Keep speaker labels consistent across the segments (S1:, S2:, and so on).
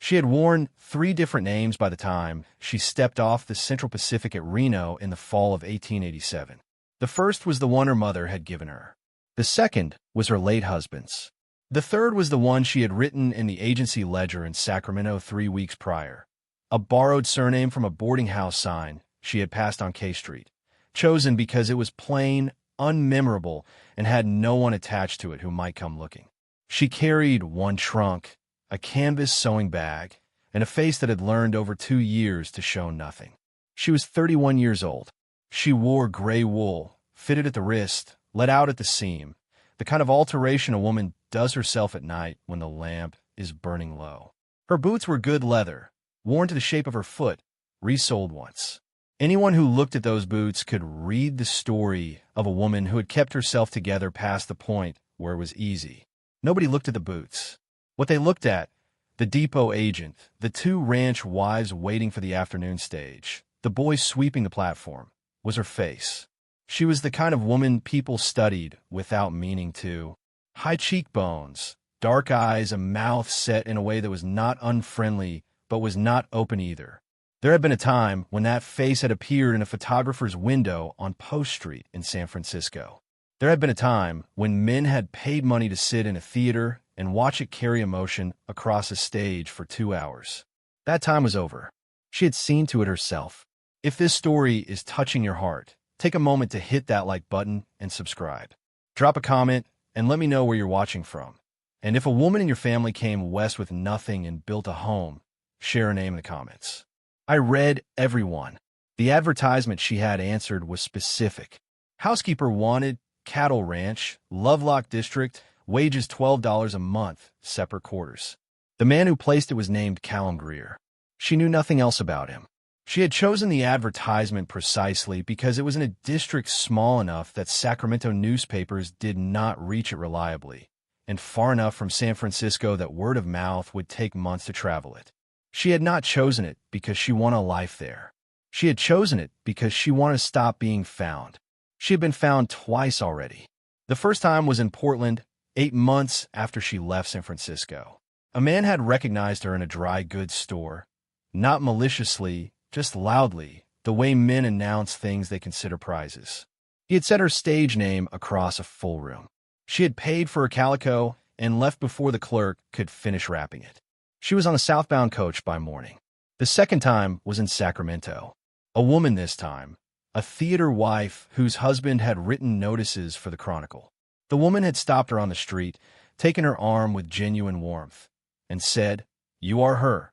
S1: She had worn 3 different names by the time she stepped off the Central Pacific at Reno in the fall of 1887. The first was the one her mother had given her. The second was her late husband's. The third was the one she had written in the agency ledger in Sacramento 3 weeks prior, a borrowed surname from a boarding house sign she had passed on K Street, chosen because it was plain, unmemorable, and had no one attached to it who might come looking. She carried one trunk, a canvas sewing bag, and a face that had learned over 2 years to show nothing. She was 31 years old. She wore gray wool, fitted at the wrist, let out at the seam, the kind of alteration a woman does herself at night when the lamp is burning low. Her boots were good leather, worn to the shape of her foot, resoled once. Anyone who looked at those boots could read the story of a woman who had kept herself together past the point where it was easy. Nobody looked at the boots. What they looked at, the depot agent, the 2 ranch wives waiting for the afternoon stage, the boys sweeping the platform, was her face. She was the kind of woman people studied without meaning to. High cheekbones, dark eyes, a mouth set in a way that was not unfriendly but was not open either. There had been a time when that face had appeared in a photographer's window on Post Street in San Francisco. There had been a time when men had paid money to sit in a theater and watch it carry emotion across a stage for 2 hours. That time was over. She had seen to it herself. If this story is touching your heart, take a moment to hit that like button and subscribe. Drop a comment and let me know where you're watching from. And if a woman in your family came west with nothing and built a home, share her name in the comments. I read every one. The advertisement she had answered was specific. Housekeeper wanted, cattle ranch, Lovelock district, wages $12 a month, separate quarters. The man who placed it was named Callum Greer. She knew nothing else about him. She had chosen the advertisement precisely because it was in a district small enough that Sacramento newspapers did not reach it reliably, and far enough from San Francisco that word of mouth would take months to travel it. She had not chosen it because she wanted a life there. She had chosen it because she wanted to stop being found. She had been found twice already. The first time was in Portland, 8 months after she left San Francisco. A man had recognized her in a dry goods store, not maliciously, just loudly, the way men announce things they consider prizes. He had said her stage name across a full room. She had paid for her calico and left before the clerk could finish wrapping it. She was on a southbound coach by morning. The second time was in Sacramento. A woman this time, a theater wife whose husband had written notices for the Chronicle. The woman had stopped her on the street, taken her arm with genuine warmth, and said, "You are her,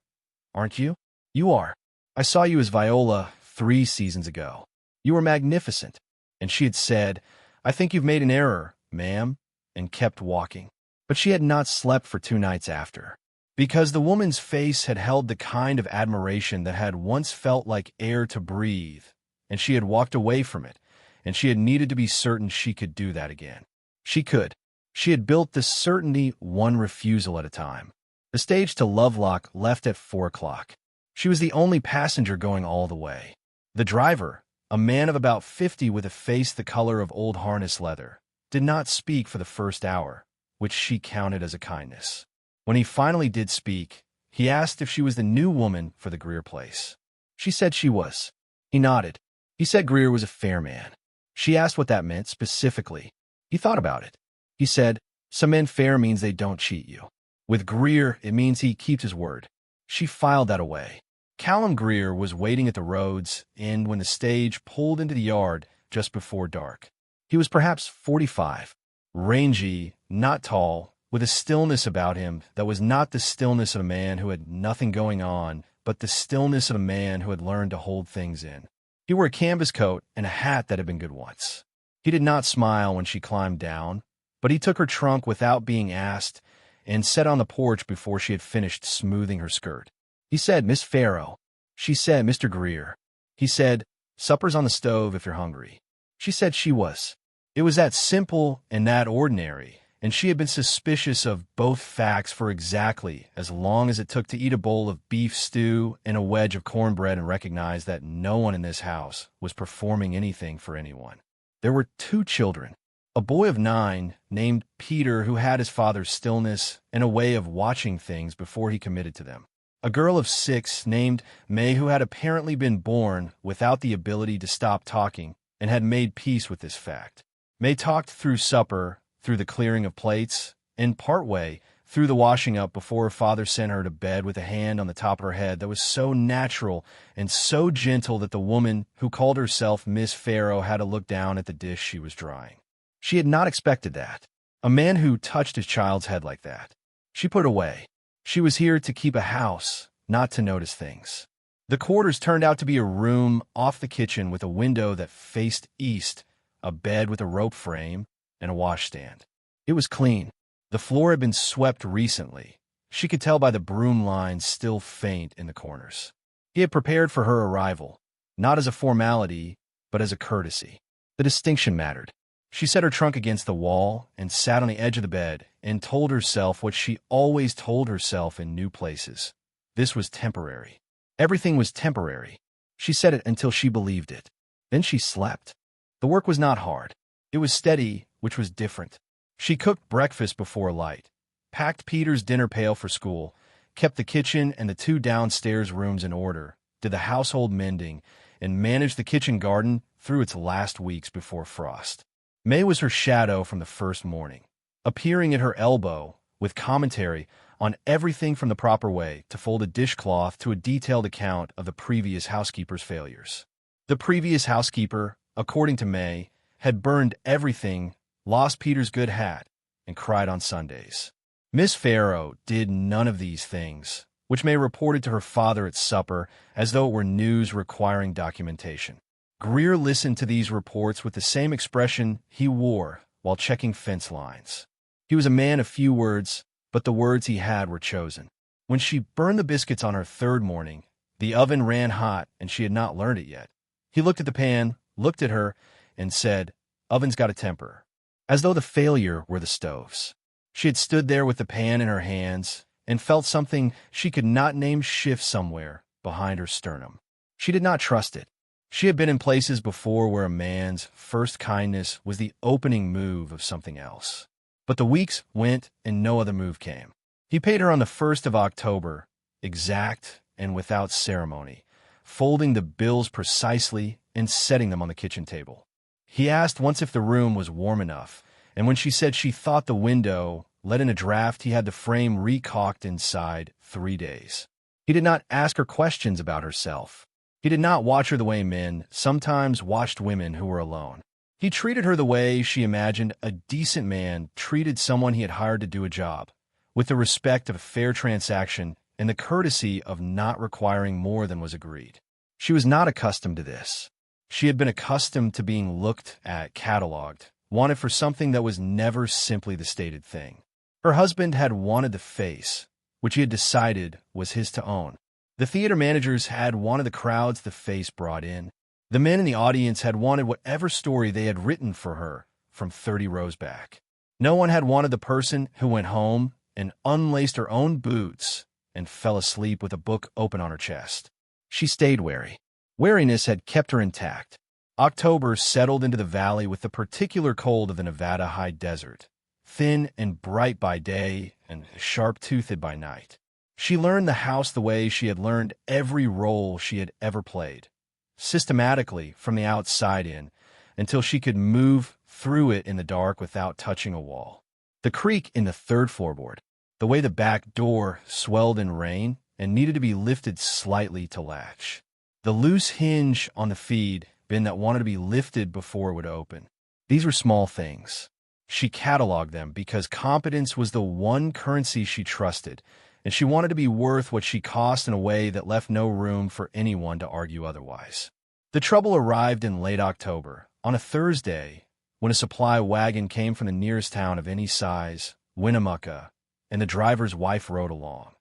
S1: aren't you? You are. I saw you as Viola 3 seasons ago. You were magnificent." And she had said, "I think you've made an error, ma'am," and kept walking. But she had not slept for 2 nights after, because the woman's face had held the kind of admiration that had once felt like air to breathe, and she had walked away from it, and she had needed to be certain she could do that again. She could. She had built this certainty one refusal at a time. The stage to Lovelock left at 4 o'clock. She was the only passenger going all the way. The driver, a man of about 50 with a face the color of old harness leather, did not speak for the first hour, which she counted as a kindness. When he finally did speak, he asked if she was the new woman for the Greer place. She said she was. He nodded. He said Greer was a fair man. She asked what that meant specifically. He thought about it. He said, "Some men fair means they don't cheat you. With Greer, it means he keeps his word." She filed that away. Callum Greer was waiting at the road's end when the stage pulled into the yard just before dark. He was perhaps 45, rangy, not tall, with a stillness about him that was not the stillness of a man who had nothing going on, but the stillness of a man who had learned to hold things in. He wore a canvas coat and a hat that had been good once. He did not smile when she climbed down, but he took her trunk without being asked and sat on the porch before she had finished smoothing her skirt. He said, "Miss Farrow." She said, "Mr. Greer." He said, "Supper's on the stove if you're hungry." She said she was. It was that simple and that ordinary, and she had been suspicious of both facts for exactly as long as it took to eat a bowl of beef stew and a wedge of cornbread and recognize that no one in this house was performing anything for anyone. There were 2 children, a boy of 9 named Peter who had his father's stillness and a way of watching things before he committed to them. a girl of 6 named May who had apparently been born without the ability to stop talking and had made peace with this fact. May talked through supper, through the clearing of plates, and partway through the washing up before her father sent her to bed with a hand on the top of her head that was so natural and so gentle that the woman who called herself Miss Farrow had to look down at the dish she was drying. She had not expected that. A man who touched his child's head like that. She put it away. She was here to keep a house, not to notice things. The quarters turned out to be a room off the kitchen with a window that faced east, a bed with a rope frame, and a washstand. It was clean. The floor had been swept recently. She could tell by the broom lines still faint in the corners. He had prepared for her arrival, not as a formality, but as a courtesy. The distinction mattered. She set her trunk against the wall and sat on the edge of the bed and told herself what she always told herself in new places. This was temporary. Everything was temporary. She said it until she believed it. Then she slept. The work was not hard. It was steady, which was different. She cooked breakfast before light, packed Peter's dinner pail for school, kept the kitchen and the 2 downstairs rooms in order, did the household mending, and managed the kitchen garden through its last weeks before frost. May was her shadow from the first morning, appearing at her elbow with commentary on everything from the proper way to fold a dishcloth to a detailed account of the previous housekeeper's failures. The previous housekeeper, according to May, had burned everything, lost Peter's good hat, and cried on Sundays. Miss Farrow did none of these things, which May reported to her father at supper as though it were news requiring documentation. Greer listened to these reports with the same expression he wore while checking fence lines. He was a man of few words, but the words he had were chosen. When she burned the biscuits on her 3rd morning, the oven ran hot and she had not learned it yet. He looked at the pan, looked at her, and said, "Oven's got a temper," as though the failure were the stoves. She had stood there with the pan in her hands and felt something she could not name shift somewhere behind her sternum. She did not trust it. She had been in places before where a man's first kindness was the opening move of something else. But the weeks went and no other move came. He paid her on the 1st of October, exact and without ceremony, folding the bills precisely and setting them on the kitchen table. He asked once if the room was warm enough, and when she said she thought the window let in a draft, he had the frame recaulked inside 3 days. He did not ask her questions about herself. He did not watch her the way men sometimes watched women who were alone. He treated her the way she imagined a decent man treated someone he had hired to do a job, with the respect of a fair transaction and the courtesy of not requiring more than was agreed. She was not accustomed to this. She had been accustomed to being looked at, cataloged, wanted for something that was never simply the stated thing. Her husband had wanted the face, which he had decided was his to own. The theater managers had wanted the crowds the face brought in. The men in the audience had wanted whatever story they had written for her from 30 rows back. No one had wanted the person who went home and unlaced her own boots and fell asleep with a book open on her chest. She stayed wary. Wariness had kept her intact. October settled into the valley with the particular cold of the Nevada high desert, thin and bright by day and sharp-toothed by night. She learned the house the way she had learned every role she had ever played, systematically from the outside in, until she could move through it in the dark without touching a wall. The creak in the 3rd floorboard, the way the back door swelled in rain and needed to be lifted slightly to latch. The loose hinge on the feed bin that wanted to be lifted before it would open. These were small things. She cataloged them because competence was the one currency she trusted, and she wanted to be worth what she cost in a way that left no room for anyone to argue otherwise. The trouble arrived in late October, on a Thursday, when a supply wagon came from the nearest town of any size, Winnemucca, and the driver's wife rode along.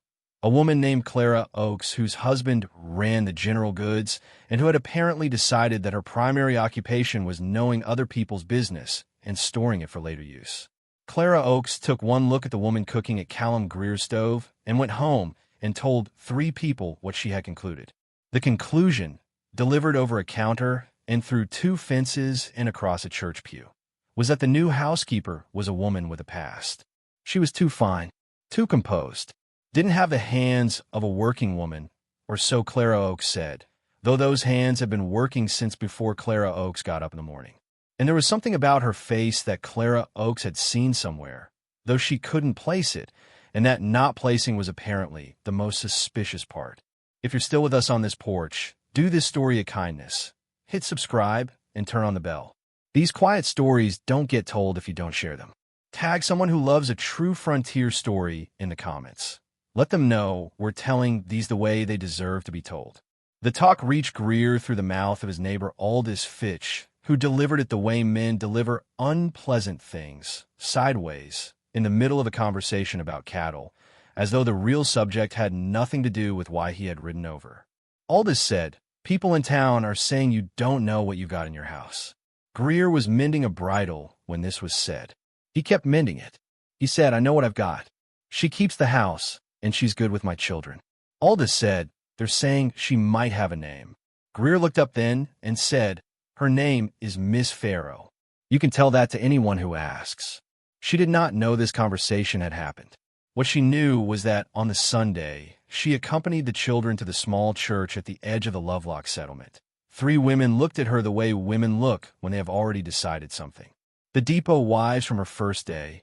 S1: A woman named Clara Oakes, whose husband ran the general goods and who had apparently decided that her primary occupation was knowing other people's business and storing it for later use. Clara Oakes took one look at the woman cooking at Callum Greer's stove and went home and told 3 people what she had concluded. The conclusion, delivered over a counter and through 2 fences and across a church pew, was that the new housekeeper was a woman with a past. She was too fine, too composed. Didn't have the hands of a working woman, or so Clara Oakes said, though those hands had been working since before Clara Oakes got up in the morning. And there was something about her face that Clara Oakes had seen somewhere, though she couldn't place it, and that not placing was apparently the most suspicious part. If you're still with us on this porch, do this story a kindness. Hit subscribe and turn on the bell. These quiet stories don't get told if you don't share them. Tag someone who loves a true frontier story in the comments. Let them know we're telling these the way they deserve to be told. The talk reached Greer through the mouth of his neighbor Aldous Fitch, who delivered it the way men deliver unpleasant things, sideways, in the middle of a conversation about cattle, as though the real subject had nothing to do with why he had ridden over. Aldous said, "People in town are saying you don't know what you've got in your house." Greer was mending a bridle when this was said. He kept mending it. He said, "I know what I've got. She keeps the house, and she's good with my children." Aldous said, "They're saying she might have a name." Greer looked up then and said, "Her name is Miss Farrow. You can tell that to anyone who asks." She did not know this conversation had happened. What she knew was that on the Sunday, she accompanied the children to the small church at the edge of the Lovelock settlement. 3 women looked at her the way women look when they have already decided something. The depot wives from her first day,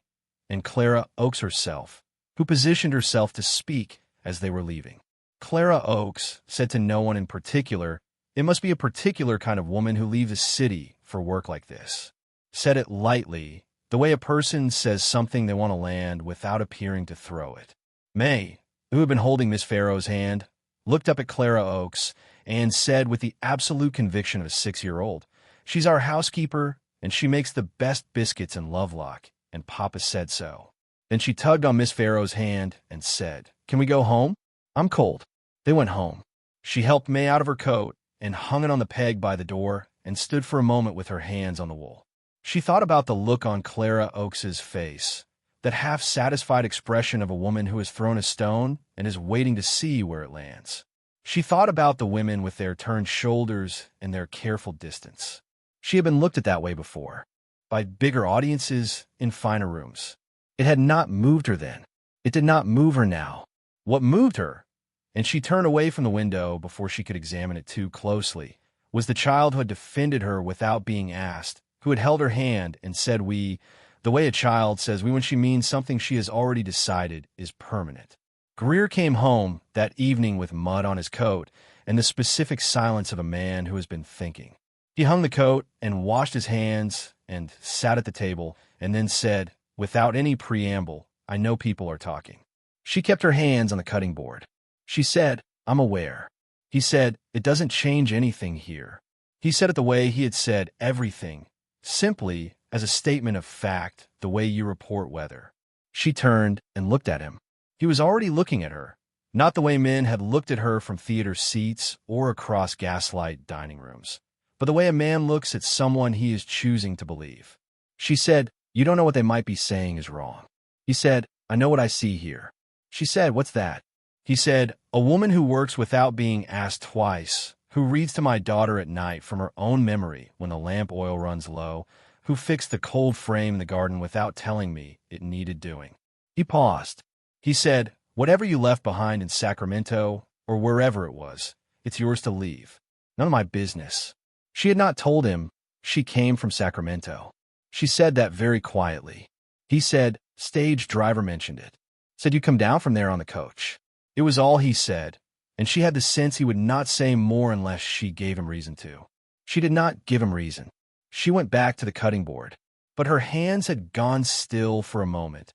S1: and Clara Oakes herself, who positioned herself to speak as they were leaving. Clara Oakes said to no one in particular, "It must be a particular kind of woman who leaves the city for work like this." Said it lightly, the way a person says something they want to land without appearing to throw it. May, who had been holding Miss Farrow's hand, looked up at Clara Oakes and said with the absolute conviction of a 6-year-old, "She's our housekeeper, and she makes the best biscuits in Lovelock, and Papa said so." Then she tugged on Miss Farrow's hand and said, "Can we go home? I'm cold." They went home. She helped May out of her coat and hung it on the peg by the door and stood for a moment with her hands on the wool. She thought about the look on Clara Oakes's face, that half-satisfied expression of a woman who has thrown a stone and is waiting to see where it lands. She thought about the women with their turned shoulders and their careful distance. She had been looked at that way before, by bigger audiences in finer rooms. It had not moved her then. It did not move her now. What moved her, and she turned away from the window before she could examine it too closely, was the child who had defended her without being asked, who had held her hand and said "we," the way a child says "we" when she means something she has already decided is permanent. Greer came home that evening with mud on his coat and the specific silence of a man who has been thinking. He hung the coat and washed his hands and sat at the table and then said, without any preamble, "I know people are talking." She kept her hands on the cutting board. She said, "I'm aware." He said, "It doesn't change anything here." He said it the way he had said everything, simply as a statement of fact, the way you report weather. She turned and looked at him. He was already looking at her, not the way men had looked at her from theater seats or across gaslight dining rooms, but the way a man looks at someone he is choosing to believe. She said, "You don't know what they might be saying is wrong." He said, "I know what I see here." She said, "What's that?" He said, "A woman who works without being asked twice, who reads to my daughter at night from her own memory when the lamp oil runs low, who fixed the cold frame in the garden without telling me it needed doing." He paused. He said, "Whatever you left behind in Sacramento, or wherever it was, it's yours to leave. None of my business." She had not told him she came from Sacramento. She said that very quietly. He said, "Stage driver mentioned it. Said you come down from there on the coach." It was all he said, and she had the sense he would not say more unless she gave him reason to. She did not give him reason. She went back to the cutting board, but her hands had gone still for a moment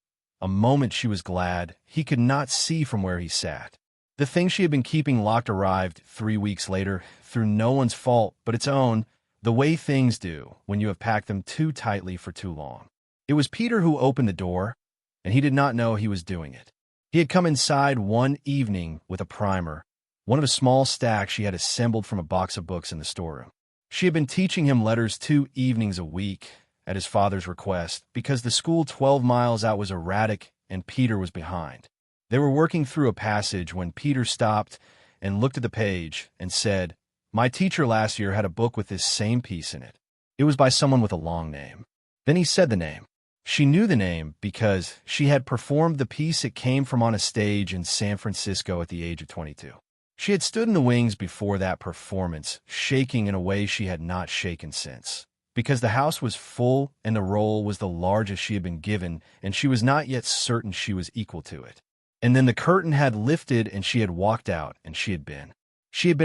S1: she was glad he could not see from where he sat. The thing she had been keeping locked arrived 3 weeks later, through no one's fault but its own, the way things do when you have packed them too tightly for too long. It was Peter who opened the door, and he did not know he was doing it. He had come inside one evening with a primer, one of a small stack she had assembled from a box of books in the storeroom. She had been teaching him letters 2 evenings a week, at his father's request, because the school 12 miles out was erratic and Peter was behind. They were working through a passage when Peter stopped and looked at the page and said, "My teacher last year had a book with this same piece in it. It was by someone with a long name." Then he said the name. She knew the name because she had performed the piece it came from on a stage in San Francisco at the age of 22. She had stood in the wings before that performance, shaking in a way she had not shaken since. Because the house was full and the role was the largest she had been given, and she was not yet certain she was equal to it. And then the curtain had lifted and she had walked out, and she had been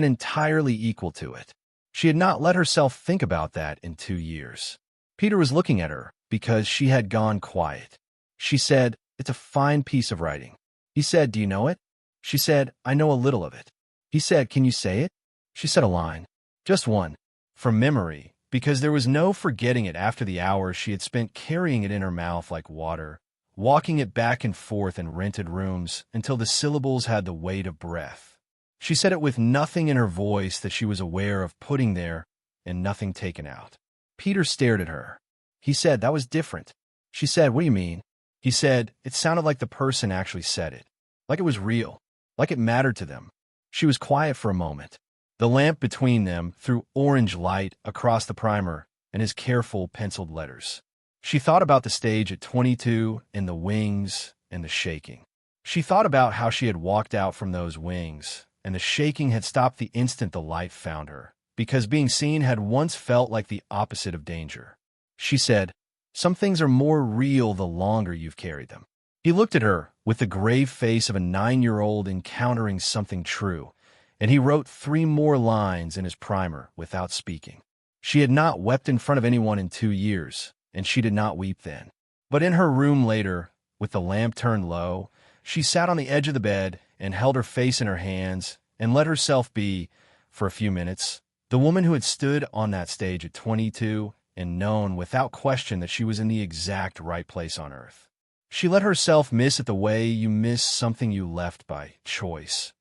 S1: entirely equal to it. She had not let herself think about that in 2 years. Peter was looking at her because she had gone quiet. She said, "It's a fine piece of writing." He said, "Do you know it?" She said, "I know a little of it." He said, "Can you say it?" She said a line. Just one. From memory, because there was no forgetting it after the hours she had spent carrying it in her mouth like water, walking it back and forth in rented rooms until the syllables had the weight of breath. She said it with nothing in her voice that she was aware of putting there and nothing taken out. Peter stared at her. He said, "That was different." She said, "What do you mean?" He said, "It sounded like the person actually said it. Like it was real. Like it mattered to them." She was quiet for a moment. The lamp between them threw orange light across the primer and his careful penciled letters. She thought about the stage at 22 and the wings and the shaking. She thought about how she had walked out from those wings, and the shaking had stopped the instant the light found her, because being seen had once felt like the opposite of danger. She said, "Some things are more real the longer you've carried them." He looked at her with the grave face of a 9-year-old encountering something true, and he wrote 3 more lines in his primer without speaking. She had not wept in front of anyone in 2 years, and she did not weep then. But in her room later, with the lamp turned low, she sat on the edge of the bed and held her face in her hands and let herself be, for a few minutes, the woman who had stood on that stage at 22 and known without question that she was in the exact right place on earth. She let herself miss it the way you miss something you left by choice.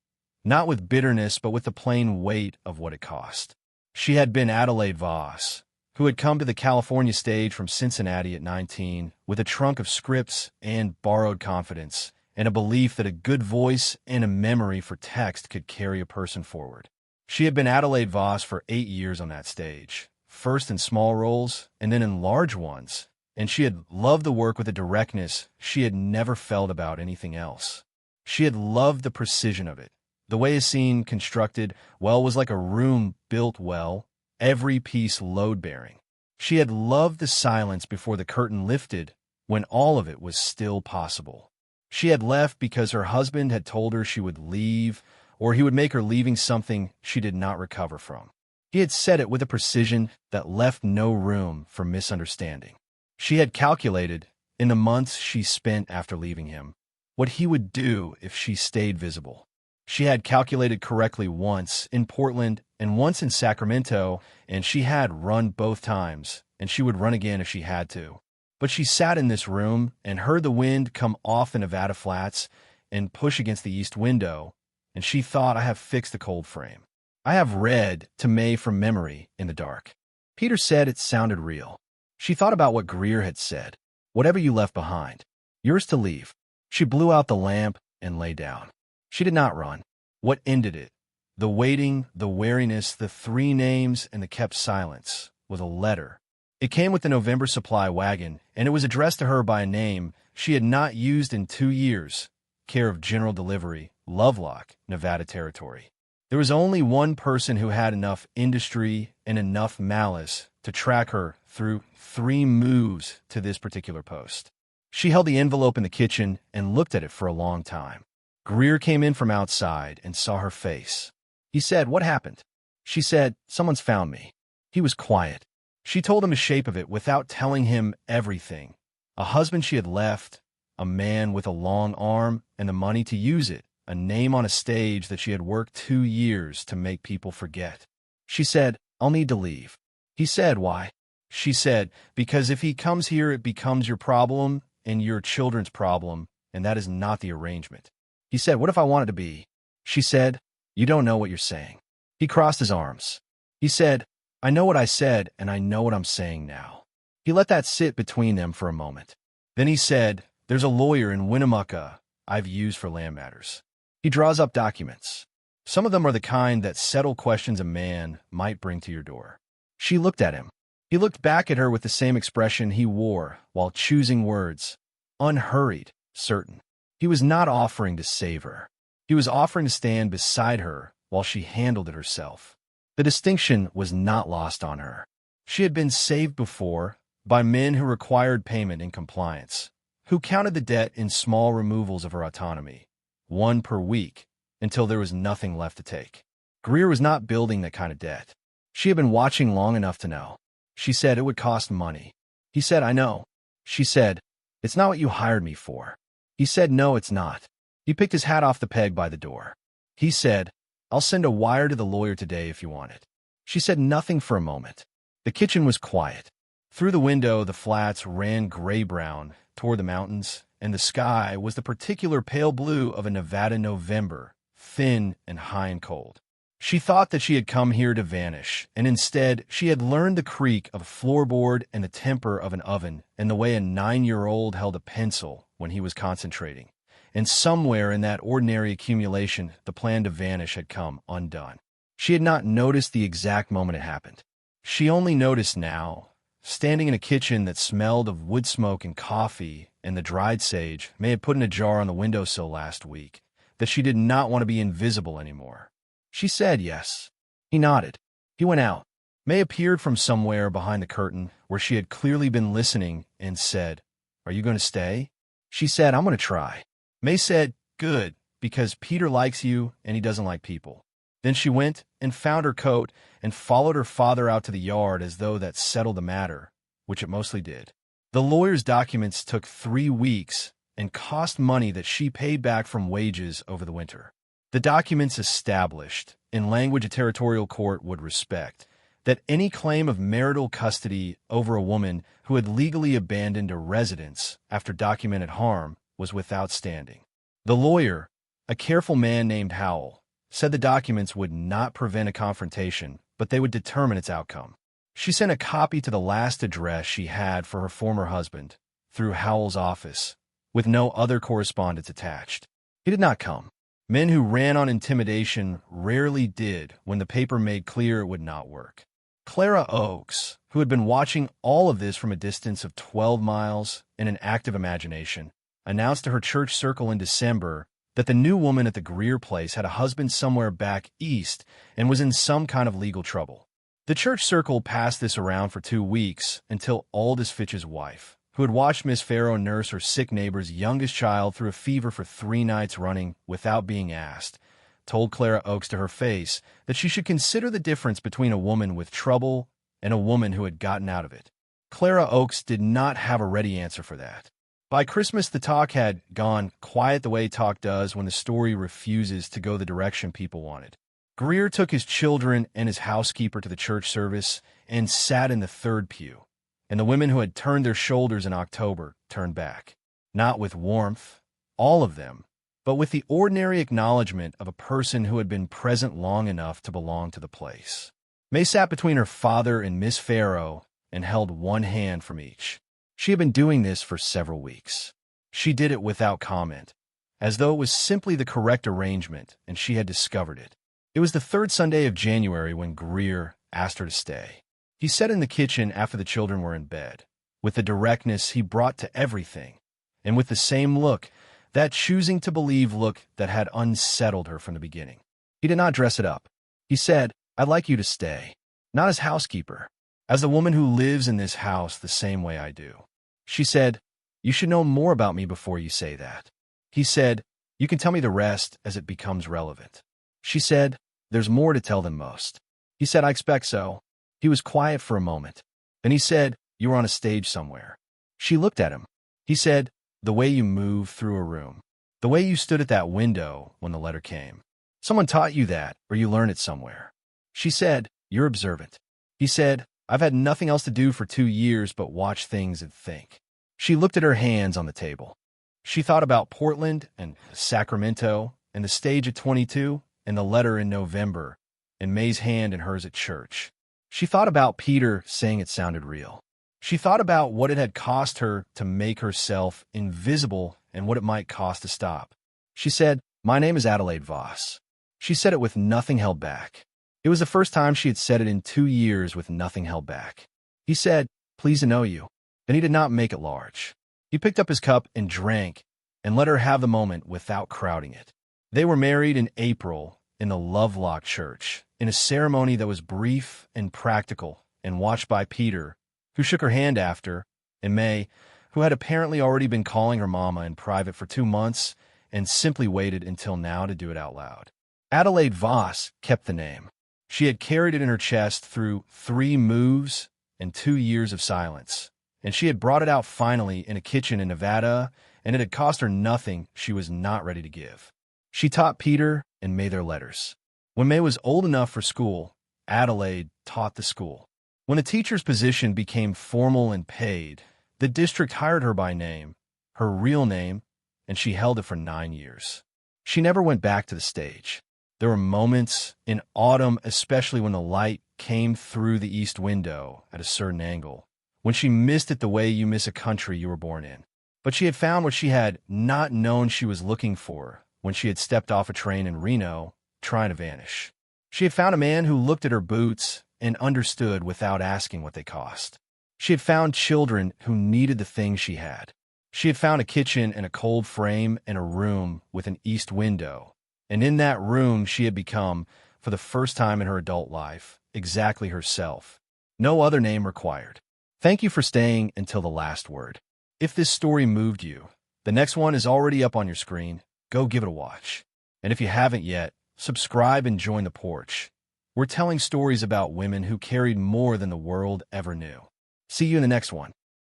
S1: Not with bitterness, but with the plain weight of what it cost. She had been Adelaide Voss, who had come to the California stage from Cincinnati at 19 with a trunk of scripts and borrowed confidence, and a belief that a good voice and a memory for text could carry a person forward. She had been Adelaide Voss for 8 years on that stage, first in small roles and then in large ones, and she had loved the work with a directness she had never felt about anything else. She had loved the precision of it. The way a scene constructed, well, was like a room built well, every piece load-bearing. She had loved the silence before the curtain lifted, when all of it was still possible. She had left because her husband had told her she would leave, or he would make her leaving something she did not recover from. He had said it with a precision that left no room for misunderstanding. She had calculated, in the months she spent after leaving him, what he would do if she stayed visible. She had calculated correctly once in Portland and once in Sacramento, and she had run both times, and she would run again if she had to. But she sat in this room and heard the wind come off the Nevada flats and push against the east window, and she thought, "I have fixed the cold frame. I have read to May from memory in the dark." Peter said it sounded real. She thought about what Greer had said. "Whatever you left behind, yours to leave." She blew out the lamp and lay down. She did not run. What ended it? The waiting, the wariness, the 3 names, and the kept silence was a letter. It came with the November supply wagon, and it was addressed to her by a name she had not used in 2 years, care of General Delivery, Lovelock, Nevada Territory. There was only one person who had enough industry and enough malice to track her through 3 moves to this particular post. She held the envelope in the kitchen and looked at it for a long time. Greer came in from outside and saw her face. He said, "What happened?" She said, "Someone's found me." He was quiet. She told him the shape of it without telling him everything. A husband she had left, a man with a long arm and the money to use it, a name on a stage that she had worked 2 years to make people forget. She said, "I'll need to leave." He said, "Why?" She said, "Because if he comes here, it becomes your problem and your children's problem, and that is not the arrangement." He said, "What if I wanted to be?" She said, "You don't know what you're saying." He crossed his arms. He said, "I know what I said, and I know what I'm saying now." He let that sit between them for a moment. Then he said, "There's a lawyer in Winnemucca I've used for land matters. He draws up documents. Some of them are the kind that settle questions a man might bring to your door." She looked at him. He looked back at her with the same expression he wore while choosing words, unhurried, certain. He was not offering to save her. He was offering to stand beside her while she handled it herself. The distinction was not lost on her. She had been saved before by men who required payment in compliance, who counted the debt in small removals of her autonomy, one per week, until there was nothing left to take. Greer was not building that kind of debt. She had been watching long enough to know. She said it would cost money. He said, I know. She said, it's not what you hired me for. He said, no, it's not. He picked his hat off the peg by the door. He said, I'll send a wire to the lawyer today if you want it. She said nothing for a moment. The kitchen was quiet. Through the window, the flats ran gray-brown toward the mountains, and the sky was the particular pale blue of a Nevada November, thin and high and cold. She thought that she had come here to vanish, and instead she had learned the creak of a floorboard and the temper of an oven and the way a 9-year-old held a pencil when he was concentrating. And somewhere in that ordinary accumulation, the plan to vanish had come undone. She had not noticed the exact moment it happened. She only noticed now, standing in a kitchen that smelled of wood smoke and coffee and the dried sage May had put in a jar on the windowsill last week, that she did not want to be invisible anymore. She said yes. He nodded. He went out. May appeared from somewhere behind the curtain where she had clearly been listening and said, Are you going to stay? She said, I'm going to try. May said, Good, because Peter likes you and he doesn't like people. Then she went and found her coat and followed her father out to the yard as though that settled the matter, which it mostly did. The lawyer's documents took 3 weeks and cost money that she paid back from wages over the winter. The documents established, in language a territorial court would respect, that any claim of marital custody over a woman who had legally abandoned a residence after documented harm was without standing. The lawyer, a careful man named Howell, said the documents would not prevent a confrontation, but they would determine its outcome. She sent a copy to the last address she had for her former husband, through Howell's office, with no other correspondence attached. He did not come. Men who ran on intimidation rarely did when the paper made clear it would not work. Clara Oakes, who had been watching all of this from a distance of 12 miles in an active imagination, announced to her church circle in December that the new woman at the Greer place had a husband somewhere back east and was in some kind of legal trouble. The church circle passed this around for 2 weeks until Aldous Fitch's wife, who had watched Miss Farrow nurse her sick neighbor's youngest child through a fever for 3 nights running without being asked, told Clara Oakes to her face that she should consider the difference between a woman with trouble and a woman who had gotten out of it. Clara Oakes did not have a ready answer for that. By Christmas, the talk had gone quiet the way talk does when the story refuses to go the direction people wanted. Greer took his children and his housekeeper to the church service and sat in the 3rd pew, and the women who had turned their shoulders in October turned back, not with warmth, all of them, but with the ordinary acknowledgement of a person who had been present long enough to belong to the place. May sat between her father and Miss Farrow and held one hand from each. She had been doing this for several weeks. She did it without comment, as though it was simply the correct arrangement and she had discovered it. It was the 3rd Sunday of January when Greer asked her to stay. He sat in the kitchen after the children were in bed, with the directness he brought to everything, and with the same look, that choosing to believe look that had unsettled her from the beginning. He did not dress it up. He said, I'd like you to stay, not as housekeeper, as the woman who lives in this house the same way I do. She said, You should know more about me before you say that. He said, You can tell me the rest as it becomes relevant. She said, There's more to tell than most. He said, I expect so. He was quiet for a moment. Then he said, You were on a stage somewhere. She looked at him. He said, The way you moved through a room. The way you stood at that window when the letter came. Someone taught you that, or you learned it somewhere. She said, You're observant. He said, I've had nothing else to do for 2 years but watch things and think. She looked at her hands on the table. She thought about Portland and Sacramento and the stage at 22 and the letter in November and May's hand in hers at church. She thought about Peter saying it sounded real. She thought about what it had cost her to make herself invisible and what it might cost to stop. She said, My name is Adelaide Voss. She said it with nothing held back. It was the first time she had said it in 2 years with nothing held back. He said, "Pleased to know you." Then he did not make it large. He picked up his cup and drank, and let her have the moment without crowding it. They were married in April in the Lovelock Church, in a ceremony that was brief and practical, and watched by Peter, who shook her hand after, and May, who had apparently already been calling her mama in private for 2 months and simply waited until now to do it out loud. Adelaide Voss kept the name. She had carried it in her chest through 3 moves and 2 years of silence, and she had brought it out finally in a kitchen in Nevada, and it had cost her nothing she was not ready to give. She taught Peter and May their letters. When May was old enough for school, Adelaide taught the school. When a teacher's position became formal and paid, the district hired her by name, her real name, and she held it for 9 years. She never went back to the stage. There were moments in autumn, especially when the light came through the east window at a certain angle, when she missed it the way you miss a country you were born in. But she had found what she had not known she was looking for when she had stepped off a train in Reno trying to vanish. She had found a man who looked at her boots and understood without asking what they cost. She had found children who needed the things she had. She had found a kitchen and a cold frame and a room with an east window. And in that room she had become, for the first time in her adult life, exactly herself. No other name required. Thank you for staying until the last word. If this story moved you, the next one is already up on your screen. Go give it a watch. And if you haven't yet, subscribe and join the porch. We're telling stories about women who carried more than the world ever knew. See you in the next one.